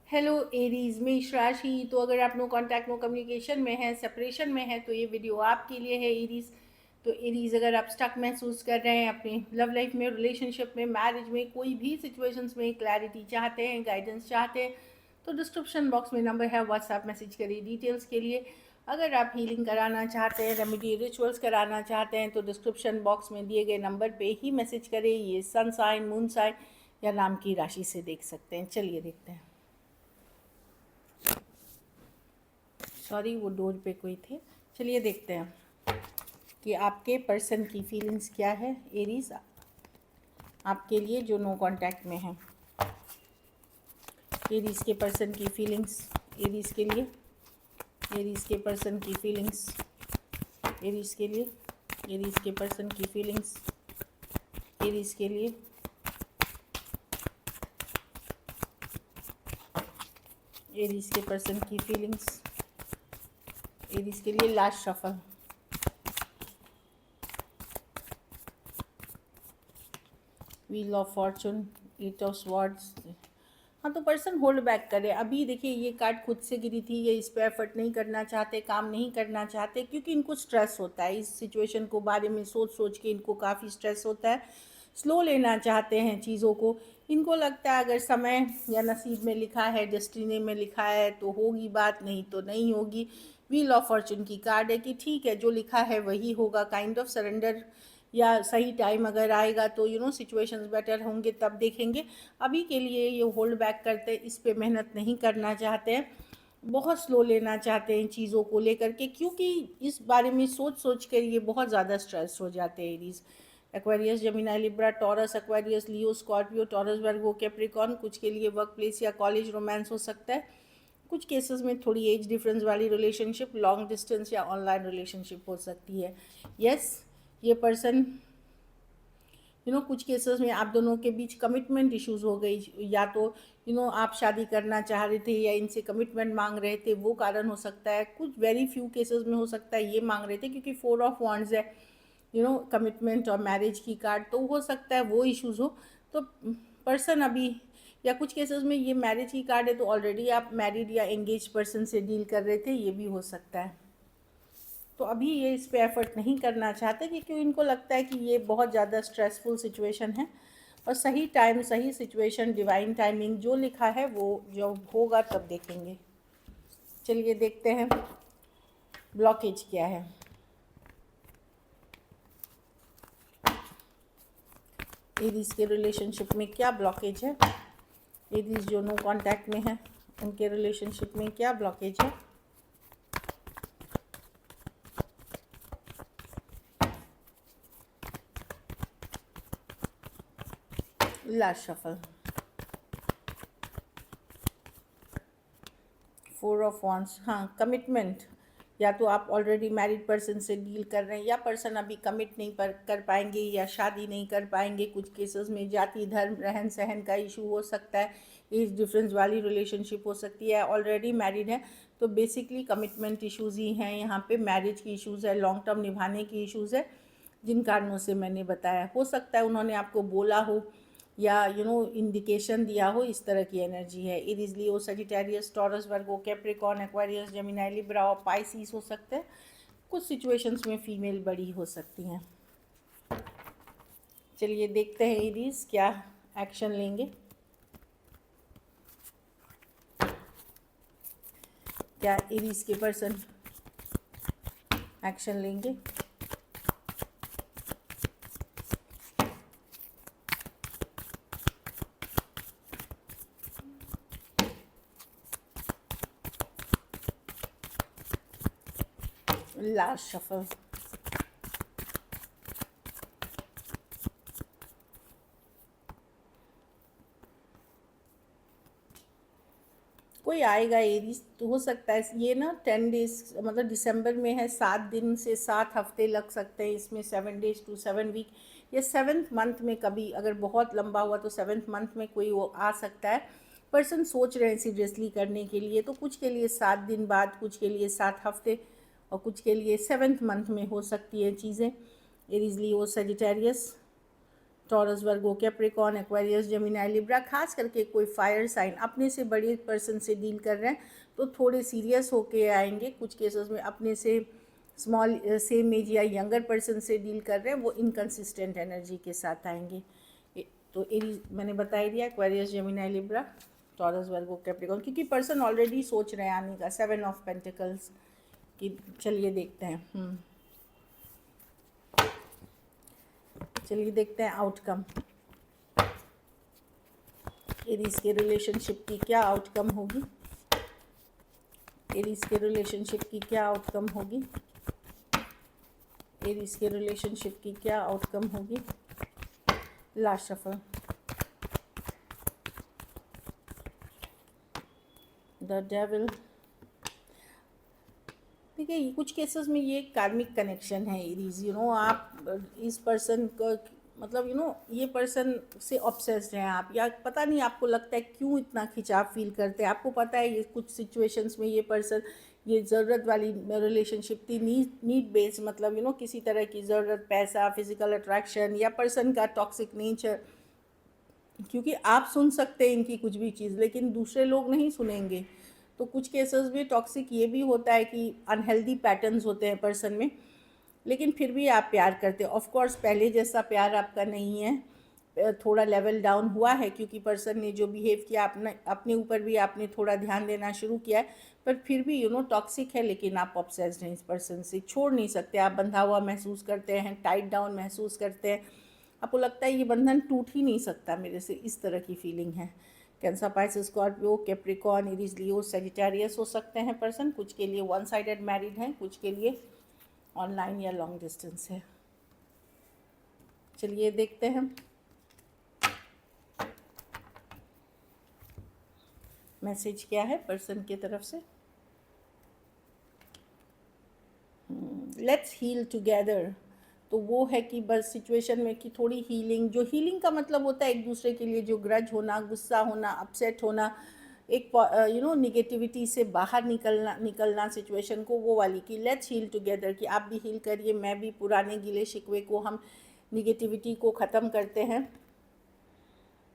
Hello Aries मेष राशि। तो अगर आप नो कांटेक्ट नो कम्युनिकेशन में है, सेपरेशन में है, तो ये वीडियो आपके लिए है एरीज। तो एरीज, अगर आप स्टक महसूस कर रहे हैं अपनी लव लाइफ में, रिलेशनशिप में, मैरिज में, कोई भी सिचुएशंस में क्लैरिटी चाहते हैं, गाइडेंस चाहते हैं, तो डिस्क्रिप्शन बॉक्स में नंबर है, व्हाट्सएप मैसेज करिए डिटेल्स के लिए। अगर आप हीलिंग कराना चाहते हैं, रेमेडी रिचुअल्स कराना चाहते हैं, तो डिस्क्रिप्शन बॉक्स में दिए गए नंबर पे ही मैसेज करें। ये सन साइन, मून साइन या नाम की राशि से देख सकते हैं। चलिए देखते हैं। सॉरी, वो डोर पे कोई थे। चलिए देखते हैं कि आपके पर्सन की फीलिंग्स क्या है एरीज, आपके लिए जो नो कांटेक्ट में है। एरीज के पर्सन की फीलिंग्स एरीज के लिए, एरीज के पर्सन की फीलिंग्स एरीज के लिए, एरीज के पर्सन की फीलिंग्स एरीज के लिए, एरीज के पर्सन की फीलिंग्स एरीज के लिए। Last shuffle. Wheel of Fortune, Eight of Swords. हाँ, तो पर्सन होल्ड बैक करे। अभी देखिए, ये कार्ड खुद से गिरी थी, ये इस पे एफर्ट नहीं करना चाहते, काम नहीं करना चाहते, क्योंकि इनको स्ट्रेस होता है इस सिचुएशन को बारे में सोच सोच के। इनको काफ़ी स्ट्रेस होता है, स्लो लेना चाहते हैं चीज़ों को। इनको लगता है अगर समय या नसीब में लिखा है, डेस्टिनी में लिखा है तो होगी बात, नहीं तो नहीं होगी। व्हील ऑफ फॉर्चून की कार्ड है कि ठीक है, जो लिखा है वही होगा। काइंड ऑफ सरेंडर, या सही टाइम अगर आएगा तो सिचुएशंस बेटर होंगे, तब देखेंगे। अभी के लिए ये होल्ड बैक करते, इस पे मेहनत नहीं करना चाहते हैं, बहुत स्लो लेना चाहते हैं चीज़ों को लेकर के, क्योंकि इस बारे में सोच सोच कर ये बहुत ज़्यादा स्ट्रेस हो जाते हैं Aries. Aquarius, Gemini, Libra, Taurus, Aquarius, Leo, Scorpio, Taurus, Virgo, Capricorn. कुछ के लिए वर्क प्लेस या कॉलेज रोमांस हो सकता है। कुछ केसेस में थोड़ी एज डिफरेंस वाली रिलेशनशिप, लॉन्ग डिस्टेंस या ऑनलाइन रिलेशनशिप हो सकती है। यस, ये पर्सन कुछ केसेस में आप दोनों के बीच कमिटमेंट इश्यूज हो गई, या तो आप शादी करना चाह रहे थे या इनसे कमिटमेंट मांग रहे थे, वो कारण हो सकता है। कुछ वेरी फ्यू केसेस में हो सकता है ये मांग रहे थे, क्योंकि 4 ऑफ वांड्स है, कमिटमेंट और मैरिज की कार्ड, तो हो सकता है वो इश्यूज हो। तो पर्सन अभी, या कुछ केसेस में ये मैरिज की कार्ड है तो ऑलरेडी आप मैरिड या एंगेज पर्सन से डील कर रहे थे, ये भी हो सकता है। तो अभी ये इस पे एफर्ट नहीं करना चाहते, क्योंकि इनको लगता है कि ये बहुत ज़्यादा स्ट्रेसफुल सिचुएशन है, और सही टाइम, सही सिचुएशन, डिवाइन टाइमिंग जो लिखा है वो जो होगा तब देखेंगे। चलिए देखते हैं ब्लॉकेज क्या है। एरीज के रिलेशनशिप में क्या ब्लॉकेज है, एरीज जो नो कांटेक्ट में है उनके रिलेशनशिप में क्या ब्लॉकेज है। Last shuffle. 4 of wands. हाँ, कमिटमेंट, या तो आप ऑलरेडी मैरिड पर्सन से डील कर रहे हैं, या पर्सन अभी कमिट नहीं कर पाएंगे या शादी नहीं कर पाएंगे। कुछ केसेस में जाति, धर्म, रहन सहन का इशू हो सकता है, एज डिफरेंस वाली रिलेशनशिप हो सकती है। ऑलरेडी मैरिड है तो बेसिकली कमिटमेंट इश्यूज़ ही हैं यहाँ पे, मैरिज की इश्यूज़ है, लॉन्ग टर्म निभाने की इश्यूज़ है, जिन कारणों से मैंने बताया। हो सकता है उन्होंने आपको बोला हो या इंडिकेशन दिया हो, इस तरह की एनर्जी है। Aries, Leo, Sagittarius, taurus, Virgo, Capricorn, Aquarius, Gemini, Libra और पाइसिस हो सकते हैं। कुछ सिचुएशंस में फीमेल बड़ी हो सकती हैं। चलिए देखते हैं एरीज क्या एक्शन लेंगे, क्या एरीज के पर्सन एक्शन लेंगे। Last shuffle. कोई आएगा एरीज, तो हो सकता है ये ना 10 डेज, मतलब दिसंबर में है, 7 दिन से 7 हफ्ते लग सकते हैं इसमें, 7 डेज टू 7 वीक, या 7th मंथ में कभी, अगर बहुत लंबा हुआ तो 7th मंथ में कोई वो आ सकता है। पर्सन सोच रहे हैं सीरियसली करने के लिए, तो कुछ के लिए 7 दिन बाद, कुछ के लिए 7 हफ्ते, और कुछ के लिए 7th मंथ में हो सकती है चीज़ें। Aries, Leo, Sagittarius, taurus, Virgo, Capricorn, Aquarius, Gemini, Libra, खास करके कोई फायर साइन अपने से बड़े पर्सन से डील कर रहे हैं तो थोड़े सीरियस होके आएंगे। कुछ केसेस में अपने से स्मॉल सेम एज या यंगर पर्सन से डील कर रहे हैं, वो इनकंसिस्टेंट एनर्जी के साथ आएंगे। तो एरीज मैंने बता ही दिया, Aquarius, Gemini, Libra, taurus, Virgo, Capricorn, क्योंकि पर्सन ऑलरेडी सोच रहे हैं आने का। 7 ऑफ पेंटिकल्स की, चलिए देखते हैं। चलिए देखते हैं आउटकम। एरीज के रिलेशनशिप की क्या आउटकम होगी? एरीज के रिलेशनशिप की क्या आउटकम होगी? एरीज के रिलेशनशिप की क्या आउटकम होगी? Last shuffle, the devil. देखिए, कुछ केसेस में ये कार्मिक कनेक्शन है एरीज। आप इस पर्सन को, मतलब ये पर्सन से ऑब्सेस्ड हैं आप, या पता नहीं आपको लगता है क्यों इतना खिंचाव फील करते हैं। आपको पता है ये कुछ सिचुएशंस में ये पर्सन, ये ज़रूरत वाली रिलेशनशिप थी, नीड बेस्ड, मतलब किसी तरह की ज़रूरत, पैसा, फिजिकल अट्रैक्शन, या पर्सन का टॉक्सिक नेचर। क्योंकि आप सुन सकते हैं इनकी कुछ भी चीज़, लेकिन दूसरे लोग नहीं सुनेंगे। तो कुछ केसेस में टॉक्सिक ये भी होता है कि अनहेल्दी पैटर्न्स होते हैं पर्सन में, लेकिन फिर भी आप प्यार करते हो। ऑफ कोर्स पहले जैसा प्यार आपका नहीं है, थोड़ा लेवल डाउन हुआ है, क्योंकि पर्सन ने जो बिहेव किया अपने ऊपर भी आपने थोड़ा ध्यान देना शुरू किया है। पर फिर भी टॉक्सिक है, लेकिन आप ऑब्सेस्ड हैं इस पर्सन से, छोड़ नहीं सकते। आप बंधा हुआ महसूस करते हैं, टाइट डाउन महसूस करते हैं, आपको लगता है ये बंधन टूट ही नहीं सकता मेरे से, इस तरह की फीलिंग है। Cancer, Pisces, Scorpio, Capricorn, Aries, Leo, Sagittarius हो सकते हैं पर्सन। कुछ के लिए वन साइडेड मैरिड हैं, कुछ के लिए ऑनलाइन या लॉन्ग डिस्टेंस है। चलिए देखते हैं मैसेज क्या है पर्सन की तरफ से। Let's heal together. तो वो है कि बस सिचुएशन में कि थोड़ी हीलिंग, जो हीलिंग का मतलब होता है एक दूसरे के लिए जो ग्रज होना, गुस्सा होना, अपसेट होना, एक निगेटिविटी से बाहर निकलना सिचुएशन को, वो वाली कि लेट्स हील टुगेदर, कि आप भी हील करिए, मैं भी, पुराने गिले शिकवे को, हम निगेटिविटी को ख़त्म करते हैं।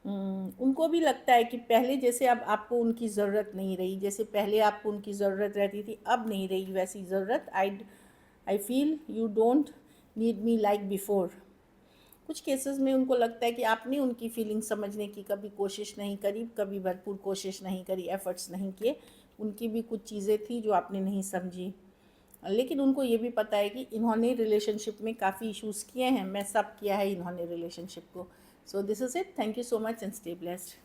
उनको भी लगता है कि पहले जैसे अब आपको उनकी ज़रूरत नहीं रही, जैसे पहले आपको उनकी ज़रूरत रहती थी, अब नहीं रही वैसी ज़रूरत। I feel you don't need me like before. कुछ केसेस में उनको लगता है कि आपने उनकी फीलिंग समझने की कभी कोशिश नहीं करी, कभी भरपूर कोशिश नहीं करी, एफर्ट्स नहीं किए। उनकी भी कुछ चीज़ें थी जो आपने नहीं समझी, लेकिन उनको ये भी पता है कि इन्होंने रिलेशनशिप में काफ़ी इश्यूज़ किए हैं, मैं सब किया है इन्होंने रिलेशनशिप को। So this is it, thank you so much and stay blessed.